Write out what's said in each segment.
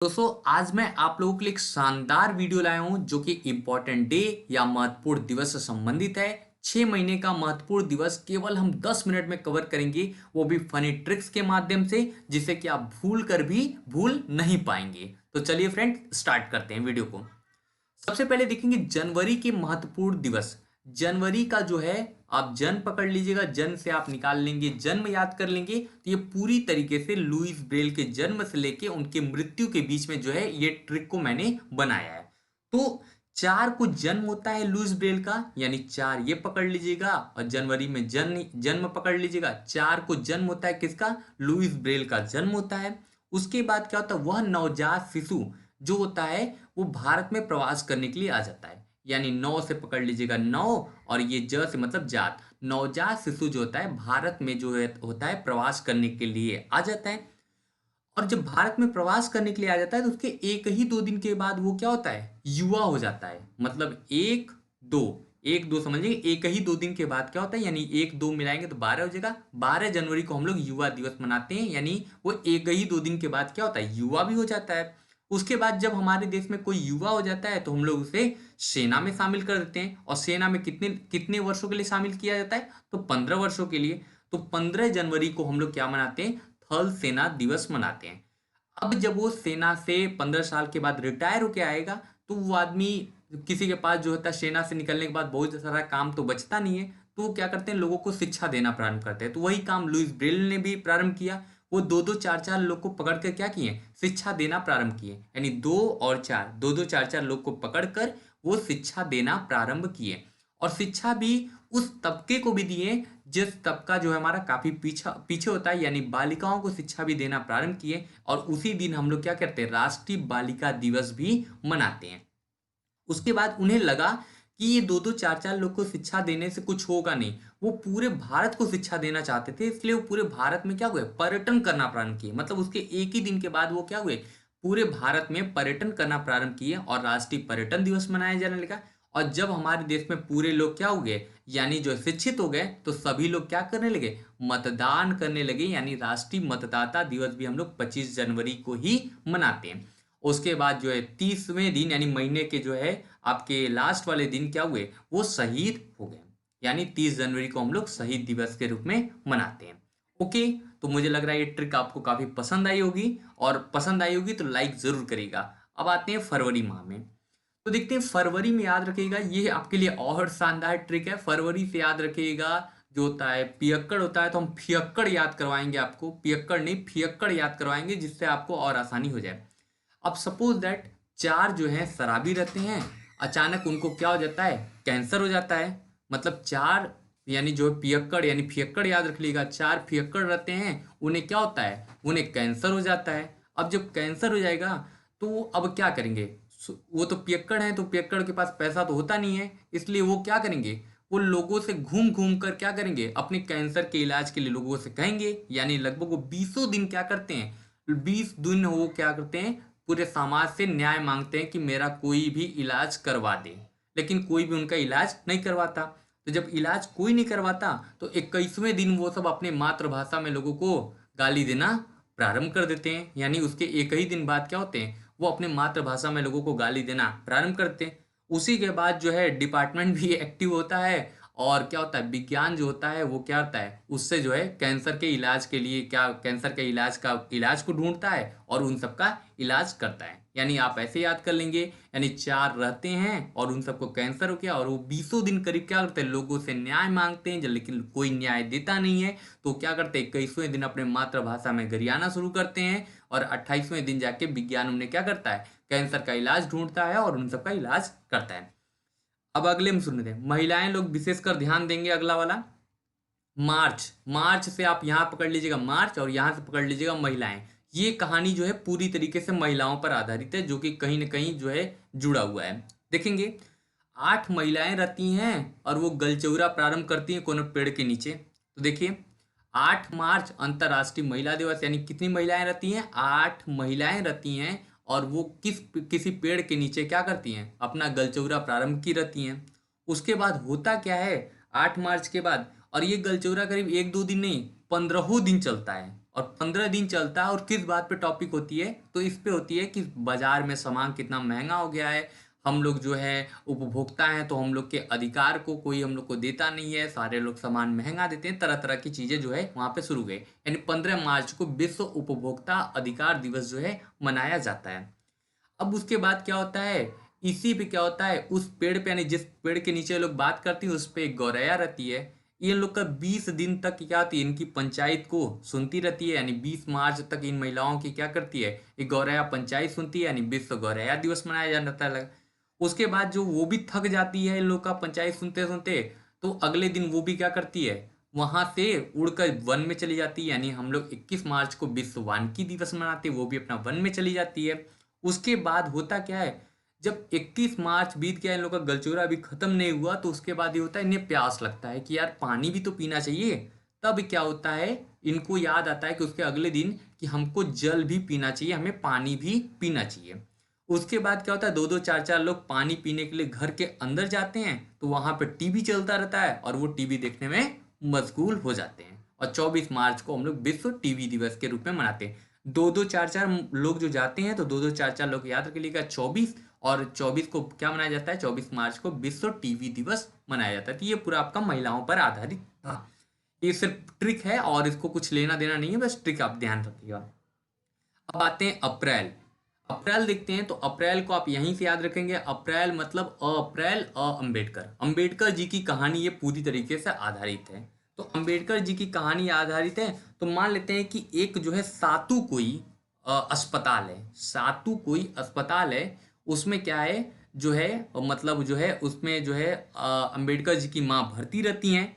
दोस्तों आज मैं आप लोगों के लिए एक शानदार वीडियो लाया हूं जो कि इम्पोर्टेंट डे या महत्वपूर्ण दिवस से संबंधित है। 6 महीने का महत्वपूर्ण दिवस केवल हम 10 मिनट में कवर करेंगे, वो भी फनी ट्रिक्स के माध्यम से, जिसे कि आप भूल कर भी भूल नहीं पाएंगे। तो चलिए फ्रेंड स्टार्ट करते हैं वीडियो को। सबसे पहले देखेंगे जनवरी के महत्वपूर्ण दिवस। जनवरी का जो है, आप जन पकड़ लीजिएगा, जन से आप निकाल लेंगे, जन्म याद कर लेंगे तो ये पूरी तरीके से लुईस ब्रेल के जन्म से लेके उनके मृत्यु के बीच में जो है ये ट्रिक को मैंने बनाया है। तो 4 को जन्म होता है लुईस ब्रेल का, यानी 4 ये पकड़ लीजिएगा, और जनवरी में जन्म पकड़ लीजिएगा। 4 को जन्म होता है किसका? लुईस ब्रेल का जन्म होता है। उसके बाद क्या होता है, वह नवजात शिशु जो होता है वो भारत में प्रवास करने के लिए आ जाता है, यानी 9 से पकड़ लीजिएगा, 9 और ये ज से मतलब जात। नवजात शिशु जो होता है भारत में जो है होता है प्रवास करने के लिए आ जाता है। और जब भारत में प्रवास करने के लिए आ जाता है तो उसके एक ही 2 दिन के बाद वो क्या होता है, युवा हो जाता है। मतलब एक दो समझिए, एक ही 2 दिन के बाद क्या होता है, यानी 1 2 मिलाएंगे तो 12 हो जाएगा। 12 जनवरी को हम लोग युवा दिवस मनाते हैं, यानी वो एक ही 2 दिन के बाद क्या होता है, युवा भी हो जाता है। उसके बाद जब हमारे देश में कोई युवा हो जाता है तो हम लोग उसे सेना में शामिल कर देते हैं, और सेना में कितने कितने वर्षों के लिए शामिल किया जाता है, तो 15 वर्षों के लिए। तो 15 जनवरी को हम लोग क्या मनाते हैं, थल सेना दिवस मनाते हैं। अब जब वो सेना से 15 साल के बाद रिटायर होके आएगा तो वो आदमी, किसी के पास जो होता है सेना से निकलने के बाद बहुत सारा काम तो बचता नहीं है, तो वो क्या करते हैं, लोगों को शिक्षा देना प्रारंभ करते हैं। तो वही काम लुईस ब्रेल ने भी प्रारंभ किया। वो दो दो चार चार लोग को पकड़ कर क्या किए, शिक्षा देना प्रारंभ किए, यानी 2 और 4, दो दो चार चार लोग को पकड़कर वो शिक्षा देना प्रारंभ किए। और शिक्षा भी उस तबके को भी दिए जिस तबका जो है हमारा काफी पीछा पीछे होता है, यानी बालिकाओं को शिक्षा भी देना प्रारंभ किए। और उसी दिन हम लोग क्या करते हैं, राष्ट्रीय बालिका दिवस भी मनाते हैं। उसके बाद उन्हें लगा कि ये दो दो चार चार लोग को शिक्षा देने से कुछ होगा नहीं, वो पूरे भारत को शिक्षा देना चाहते थे। इसलिए वो पूरे भारत में क्या हुए, पर्यटन करना प्रारंभ किए। मतलब उसके एक ही दिन के बाद वो क्या हुए, पूरे भारत में पर्यटन करना प्रारंभ किए और राष्ट्रीय पर्यटन दिवस मनाया जाने लगा। और जब हमारे देश में पूरे लोग क्या हो गए, यानी जो शिक्षित हो गए, तो सभी लोग क्या करने लगे, मतदान करने लगे। यानी राष्ट्रीय मतदाता दिवस भी हम लोग 25 जनवरी को ही मनाते हैं। उसके बाद जो है 30वें दिन, यानी महीने के जो है आपके लास्ट वाले दिन क्या हुए, वो शहीद हो गए। यानी 30 जनवरी को हम लोग शहीद दिवस के रूप में मनाते हैं। ओके, तो मुझे लग रहा है ये ट्रिक आपको काफी पसंद आई होगी, और पसंद आई होगी तो लाइक जरूर करिएगा। अब आते हैं फरवरी माह में। तो देखते हैं फरवरी में, याद रखिएगा ये आपके लिए और शानदार ट्रिक है। फरवरी से याद रखिएगा जो होता है पियक्कड़ होता है, तो हम फियक्कड़ याद करवाएंगे आपको, पियक्कड़ नहीं फियक्कड़ याद करवाएंगे, जिससे आपको और आसानी हो जाए। अब सपोज दैट 4 जो है शराबी रहते हैं, अचानक उनको क्या हो जाता है, कैंसर हो जाता है। मतलब 4, यानी जो पियक्कड़ यानी फियक्कड़ याद रख लीजिएगा, 4 फियक्कड़ रहते हैं, उन्हें क्या होता है, उन्हें कैंसर हो जाता है। अब जब कैंसर हो जाएगा तो अब क्या करेंगे, वो तो पियक्कड़ हैं, तो पियक्कड़ के पास पैसा तो होता नहीं है, इसलिए वो क्या करेंगे, वो लोगों से घूम घूम कर क्या करेंगे, अपने कैंसर के इलाज के लिए लोगों से कहेंगे। यानी लगभग वो 20 दिन क्या करते हैं, 20 दिन वो क्या करते हैं, पूरे समाज से न्याय मांगते हैं कि मेरा कोई भी इलाज करवा दे। लेकिन कोई भी उनका इलाज नहीं करवाता। तो जब इलाज कोई नहीं करवाता तो 21वें दिन वो सब अपने मातृभाषा में लोगों को गाली देना प्रारंभ कर देते हैं। यानी उसके एक ही दिन बाद क्या होते हैं, वो अपने मातृभाषा में लोगों को गाली देना प्रारंभ करते हैं। उसी के बाद जो है डिपार्टमेंट भी एक्टिव होता है, और क्या होता है, विज्ञान जो होता है वो क्या होता है, उससे जो है कैंसर के इलाज के लिए क्या, कैंसर के इलाज को ढूंढता है और उन सबका इलाज करता है। यानी आप ऐसे याद कर लेंगे, यानी 4 रहते हैं और उन सबको कैंसर हो गया, और वो 20 दिन करीब क्या करते हैं, लोगों से न्याय मांगते हैं, लेकिन कोई न्याय देता नहीं है। तो क्या करते हैं, 21वें दिन अपने मातृभाषा में गरियाना शुरू करते हैं, और 28वें दिन जाके विज्ञान उन्हें क्या करता है, कैंसर का इलाज ढूंढता है और उन सबका इलाज करता है। अब अगले में सुनते हैं, महिलाएं लोग विशेषकर ध्यान देंगे, अगला वाला मार्च। मार्च से आप यहाँ पकड़ लीजिएगा मार्च, और यहाँ से पकड़ लीजिएगा महिलाएं। ये कहानी जो है पूरी तरीके से महिलाओं पर आधारित है, जो कि कहीं ना कहीं जो है जुड़ा हुआ है। देखेंगे 8 महिलाएं रहती हैं और वो गलचौरा प्रारंभ करती हैं कोनो पेड़ के नीचे। तो देखिए 8 मार्च अंतर्राष्ट्रीय महिला दिवस, यानी कितनी महिलाएं रहती हैं, 8 महिलाएं रहती हैं, और वो किसी पेड़ के नीचे क्या करती हैं, अपना गलचौरा प्रारंभ की रहती हैं। उसके बाद होता क्या है, 8 मार्च के बाद, और ये गलचौरा करीब 1 2 दिन नहीं, 15 दिन चलता है। और 15 दिन चलता है। और किस बात पे टॉपिक होती है, तो इस पे होती है कि बाजार में सामान कितना महंगा हो गया है, हम लोग जो है उपभोक्ता हैं तो हम लोग के अधिकार को कोई हम लोग को देता नहीं है, सारे लोग सामान महंगा देते हैं, तरह तरह की चीजें जो है वहां पे शुरू गए। यानी 15 मार्च को विश्व उपभोक्ता अधिकार दिवस जो है मनाया जाता है। अब उसके बाद क्या होता है, इसी पे क्या होता है, उस पेड़ पे यानी जिस पेड़ के नीचे ये लोग बात करती हैं उस पे एक गौरैया रहती है। ये लोग का 20 दिन तक क्या होती है, इनकी पंचायत को सुनती रहती है। यानी 20 मार्च तक इन महिलाओं की क्या करती है, एक गौरैया पंचायत सुनती है, यानी विश्व गौरैया दिवस मनाया जाता है। उसके बाद जो वो भी थक जाती है इन लोग का पंचायत सुनते सुनते, तो अगले दिन वो भी क्या करती है, वहां से उड़कर वन में चली जाती है। यानी हम लोग 21 मार्च को विश्व वानिकी दिवस मनाते हैं, वो भी अपना वन में चली जाती है। उसके बाद होता क्या है, जब 31 मार्च बीत गया, इन लोग का गलचोरा अभी खत्म नहीं हुआ, तो उसके बाद ये होता है इन्हें प्यास लगता है कि यार पानी भी तो पीना चाहिए। तब क्या होता है, इनको याद आता है कि उसके अगले दिन कि हमको जल भी पीना चाहिए, हमें पानी भी पीना चाहिए। उसके बाद क्या होता है, दो दो चार चार लोग पानी पीने के लिए घर के अंदर जाते हैं, तो वहां पे टीवी चलता रहता है और वो टीवी देखने में मशगूल हो जाते हैं। और 24 मार्च को हम लोग विश्व टीवी दिवस के रूप में मनाते हैं। दो दो चार चार लोग जो जाते हैं, तो दो दो चार चार लोग याद रख लीजिएगा 24। और 24 को क्या मनाया जाता है, 24 मार्च को विश्व टीवी दिवस मनाया जाता है। तो ये पूरा आपका महिलाओं पर आधारित था। ये सिर्फ ट्रिक है और इसको कुछ लेना देना नहीं है, बस ट्रिक आप ध्यान रखिएगा। अब आते हैं अप्रैल। अप्रैल देखते हैं, तो अप्रैल को आप यहीं से याद रखेंगे। अप्रैल मतलब अप्रैल अंबेडकर, अंबेडकर जी की कहानी ये पूरी तरीके से आधारित है। तो अंबेडकर जी की कहानी आधारित है, तो मान लेते हैं कि एक जो है सातू कोई अस्पताल है, सातू कोई अस्पताल है। उसमें क्या है, जो है मतलब जो है उसमें जो है अंबेडकर जी की माँ भर्ती रहती हैं।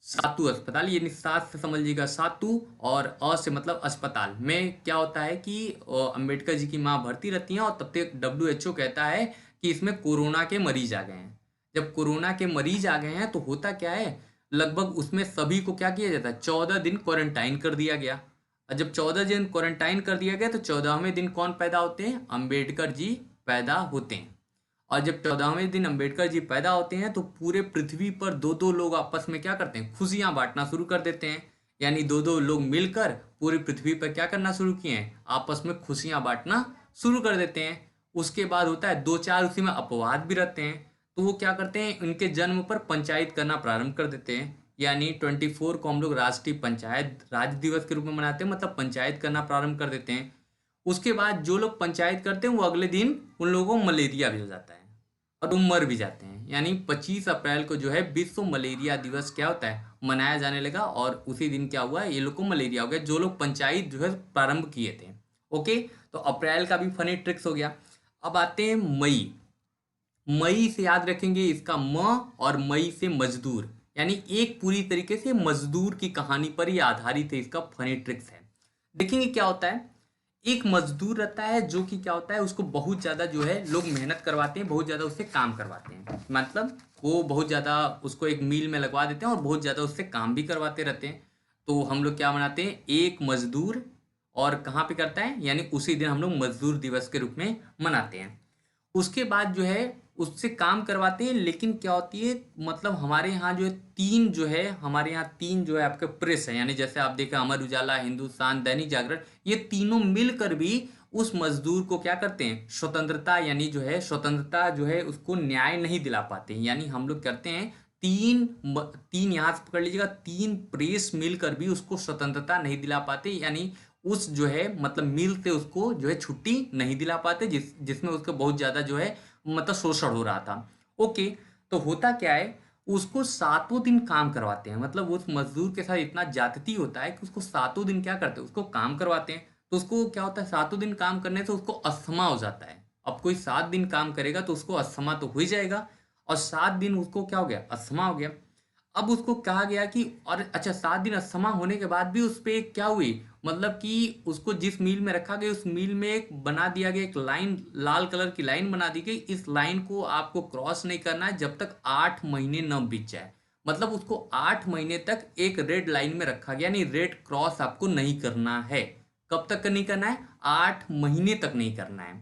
सातू अस्पताल, यानी सात से समझिएगा सातू, और से मतलब अस्पताल में क्या होता है कि अंबेडकर जी की माँ भर्ती रहती हैं, और तब तक WHO कहता है कि इसमें कोरोना के मरीज आ गए हैं। जब कोरोना के मरीज आ गए हैं तो होता क्या है, लगभग उसमें सभी को क्या किया जाता है, 14 दिन क्वारंटाइन कर दिया गया। और जब 14 दिन क्वारंटाइन कर दिया गया, तो 14वें दिन कौन पैदा होते हैं, अंबेडकर जी पैदा होते हैं। और जब 14वें दिन अंबेडकर जी पैदा होते हैं, तो पूरे पृथ्वी पर दो दो लोग आपस में क्या करते हैं, खुशियां बांटना शुरू कर देते हैं। यानी दो दो लोग मिलकर पूरी पृथ्वी पर क्या करना शुरू किए हैं, आपस में खुशियां बांटना शुरू कर देते हैं। उसके बाद होता है दो चार उसी में अपवाद भी रहते हैं, तो वो क्या करते हैं, उनके जन्म पर पंचायत करना प्रारंभ कर देते हैं। यानी 24 को हम लोग राष्ट्रीय पंचायत राज दिवस के रूप में मनाते हैं, मतलब पंचायत करना प्रारंभ कर देते हैं। उसके बाद जो लोग पंचायत करते हैं वो अगले दिन उन लोगों को मलेरिया भी हो जाता है और वो मर भी जाते हैं। यानी 25 अप्रैल को जो है विश्व मलेरिया दिवस क्या होता है, मनाया जाने लगा। और उसी दिन क्या हुआ, ये लोग को मलेरिया हो गया, जो लोग पंचायत जो है प्रारंभ किए थे। ओके, तो अप्रैल का भी फनी ट्रिक्स हो गया। अब आते हैं मई। मई से याद रखेंगे इसका म, और मई से मजदूर, यानी एक पूरी तरीके से मजदूर की कहानी पर ही आधारित है, इसका फनी ट्रिक्स है। देखेंगे क्या होता है, एक मजदूर रहता है जो कि क्या होता है, उसको बहुत ज़्यादा जो है लोग मेहनत करवाते हैं, बहुत ज़्यादा उससे काम करवाते हैं। मतलब वो बहुत ज़्यादा उसको एक मील में लगवा देते हैं और बहुत ज़्यादा उससे काम भी करवाते रहते हैं। तो हम लोग क्या मनाते हैं, एक मजदूर, और कहाँ पे करता है, यानी उसी दिन हम लोग मजदूर दिवस के रूप में मनाते हैं। उसके बाद जो है उससे काम करवाते हैं, लेकिन क्या होती है, मतलब हमारे यहाँ जो है तीन जो है, हमारे यहाँ तीन जो है आपके प्रेस है, यानी जैसे आप देखें अमर उजाला, हिंदुस्तान, दैनिक जागरण, ये तीनों मिलकर भी उस मजदूर को क्या करते हैं, स्वतंत्रता, यानी जो है स्वतंत्रता जो है उसको न्याय नहीं दिला पाते हैं। यानी हम लोग करते हैं तीन यहाँ से पकड़ लीजिएगा, तीन प्रेस मिलकर भी उसको स्वतंत्रता नहीं दिला पाते। यानी उस जो है मतलब मिल से उसको जो है छुट्टी नहीं दिला पाते, जिसमें उसका बहुत ज्यादा जो है मतलब शोषण हो रहा था। ओके, तो होता क्या है, उसको 7 दिन काम करवाते हैं। मतलब उस मजदूर के साथ इतना ज्यादती होता है कि उसको 7 दिन क्या करते हैं, उसको काम करवाते हैं। तो उसको क्या होता है, 7 दिन काम करने से उसको अस्थमा हो जाता है। अब कोई 7 दिन काम करेगा तो उसको अस्थमा तो हो ही जाएगा, और 7 दिन उसको क्या हो गया, अस्थमा हो गया। अब उसको कहा गया कि, और अच्छा 7 दिन अस्थमा होने के बाद भी उस पे क्या हुई, मतलब कि उसको जिस मील में रखा गया उस मील में एक बना दिया गया, एक लाइन, लाल कलर की लाइन बना दी गई। इस लाइन को आपको क्रॉस नहीं करना है जब तक 8 महीने न बीत जाए। मतलब उसको 8 महीने तक एक रेड लाइन में रखा गया, नहीं रेड क्रॉस आपको नहीं करना है। कब तक नहीं करना है, 8 महीने तक नहीं करना है।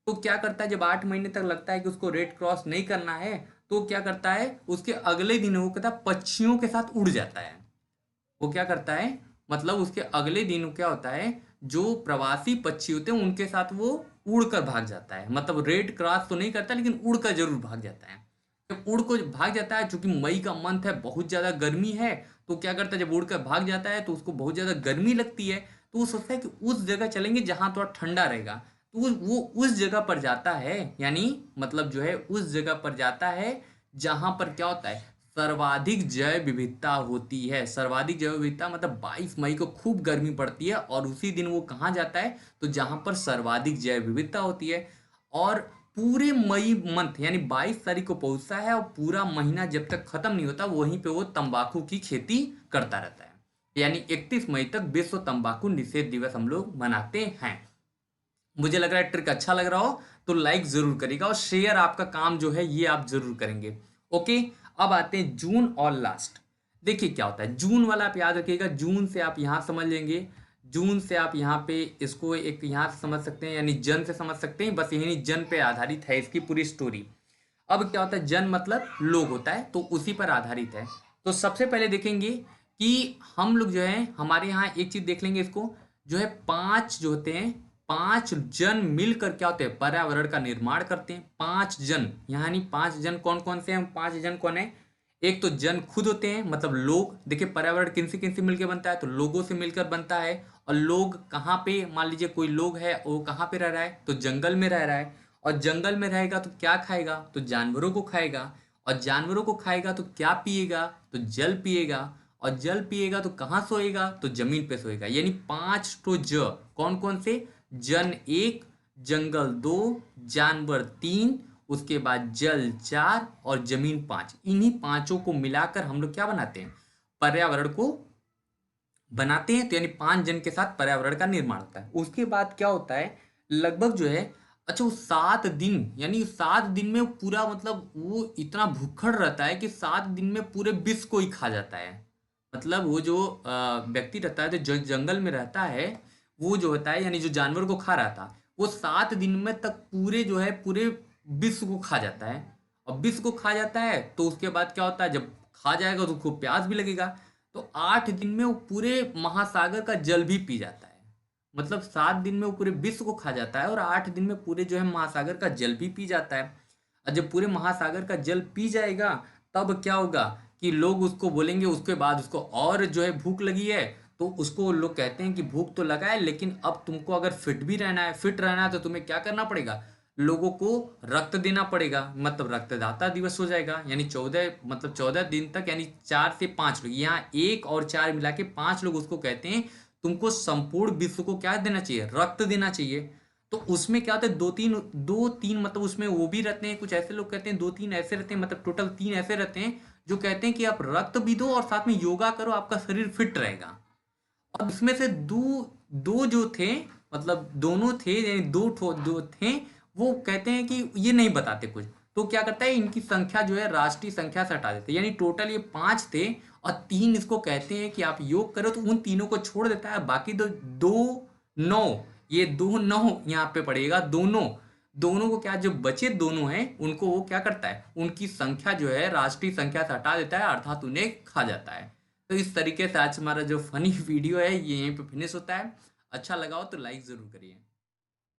तो क्या करता है, जब 8 महीने तक लगता है कि उसको रेड क्रॉस नहीं करना है, तो क्या करता है, उसके अगले दिन वो कहता है पक्षियों के साथ उड़ जाता है। वो क्या करता है, मतलब उसके अगले दिन क्या होता है, जो प्रवासी पक्षी होते हैं उनके साथ वो उड़कर भाग जाता है। मतलब रेड क्रॉस तो नहीं करता लेकिन उड़कर जरूर भाग जाता है। जब उड़ को भाग जाता है, चूंकि मई का मंथ है, बहुत ज्यादा गर्मी है, तो क्या करता है जब उड़कर भाग जाता है तो उसको बहुत ज्यादा गर्मी लगती है, तो वो सोचता है कि उस जगह चलेंगे जहां थोड़ा ठंडा रहेगा। तो वो उस जगह पर जाता है, यानी मतलब जो है उस जगह पर जाता है जहां पर क्या होता है, सर्वाधिक जैव विविधता होती है। सर्वाधिक जैव विविधता मतलब 22 मई को खूब गर्मी पड़ती है, और उसी दिन वो कहाँ जाता है, तो जहां पर सर्वाधिक जैव विविधता होती है। और पूरे मई मंथ यानी 22 तारीख को पहुंचता है, और पूरा महीना जब तक खत्म नहीं होता वहीं पे वो तंबाकू की खेती करता रहता है। यानी 31 मई तक विश्व तंबाकू निषेध दिवस हम लोग मनाते हैं। मुझे लग रहा है ट्रिक अच्छा लग रहा हो तो लाइक जरूर करिएगा, और शेयर आपका काम जो है ये आप जरूर करेंगे। ओके, अब आते हैं जून और लास्ट। देखिए क्या होता है जून वाला, आप याद रखिएगा, जून से आप यहाँ समझ लेंगे, जून से आप यहाँ पे इसको एक यहाँ से समझ सकते हैं, यानी जन से समझ सकते हैं, बस यही जन पे आधारित है इसकी पूरी स्टोरी। अब क्या होता है, जन मतलब लोग होता है, तो उसी पर आधारित है। तो सबसे पहले देखेंगे कि हम लोग जो है हमारे यहाँ एक चीज देख लेंगे, इसको जो है 5 जो होते हैं, 5 जन मिलकर क्या होते हैं, पर्यावरण का निर्माण करते हैं। 5 जन, यानी 5 जन कौन कौन से हैं, 5 जन कौन है, एक तो जन खुद होते हैं, मतलब लोग। देखिए पर्यावरण किन से मिलकर बनता है, तो लोगों से मिलकर बनता है। और लोग कहाँ पे, मान लीजिए कोई लोग है, वो कहाँ पे रह रहा है, तो जंगल में रह रहा है। और जंगल में रहेगा तो क्या खाएगा, तो जानवरों को खाएगा। और जानवरों को खाएगा तो क्या पिएगा, तो जल पिएगा। और जल पिएगा तो कहाँ सोएगा, तो जमीन पे सोएगा। यानी 5 तो कौन कौन से, जन 1, जंगल 2, जानवर 3, उसके बाद जल 4 और जमीन 5। इन्हीं पांचों को मिलाकर हम लोग क्या बनाते हैं, पर्यावरण को बनाते हैं। तो यानी 5 जन के साथ पर्यावरण का निर्माण होता है। उसके बाद क्या होता है, लगभग जो है, अच्छा वो 7 दिन, यानी 7 दिन में पूरा, मतलब वो इतना भूखड़ रहता है कि 7 दिन में पूरे विश्व को ही खा जाता है। मतलब वो जो व्यक्ति रहता है, जो जंगल में रहता है, वो जो होता है, यानी जो जानवर को खा रहा था, वो 7 दिन में तक पूरे जो है पूरे विश्व को खा जाता है। और विश्व को खा जाता है तो उसके बाद क्या होता है, जब खा जाएगा तो उसको प्यास भी लगेगा, तो 8 दिन में वो पूरे महासागर का जल भी पी जाता है। मतलब 7 दिन में वो पूरे विश्व को खा जाता है, और 8 दिन में पूरे जो है महासागर का जल भी पी जाता है। और जब पूरे महासागर का जल पी जाएगा, तब क्या होगा कि लोग उसको बोलेंगे, उसके बाद उसको और जो है भूख लगी है, तो उसको लोग कहते हैं कि भूख तो लगा है, लेकिन अब तुमको अगर फिट रहना है तो तुम्हें क्या करना पड़ेगा, लोगों को रक्त देना पड़ेगा। मतलब रक्तदाता दिवस हो जाएगा। यानी 14, मतलब 14 दिन तक, यानी 4 से 5 लोग, यहाँ 1 और 4 मिला के 5 लोग उसको कहते हैं, तुमको संपूर्ण विश्व को क्या देना चाहिए, रक्त देना चाहिए। तो उसमें क्या होता है, दो तीन मतलब उसमें वो भी रहते हैं, कुछ ऐसे लोग कहते हैं, 2-3 ऐसे रहते हैं, मतलब टोटल 3 ऐसे रहते हैं जो कहते हैं कि आप रक्त भी दो और साथ में योगा करो, आपका शरीर फिट रहेगा। और इसमें से दो दो जो थे, मतलब दोनों थे, यानी दो थे, वो कहते हैं कि ये नहीं बताते कुछ। तो क्या करता है, इनकी संख्या जो है राष्ट्रीय संख्या से हटा देते हैं। यानी टोटल ये 5 थे, और 3 इसको कहते हैं कि आप योग करो, तो उन तीनों को छोड़ देता है। बाकी दो दो नौ, ये 2-9 यहाँ पे पड़ेगा, दोनों दोनों को क्या, जो बचे दोनों हैं उनको वो क्या करता है, उनकी संख्या जो है राष्ट्रीय संख्या से हटा देता है, अर्थात उन्हें खा जाता है। तो इस तरीके से आज हमारा जो फनी वीडियो है ये यहीं पे फिनिश होता है। अच्छा लगा हो तो लाइक जरूर करिए।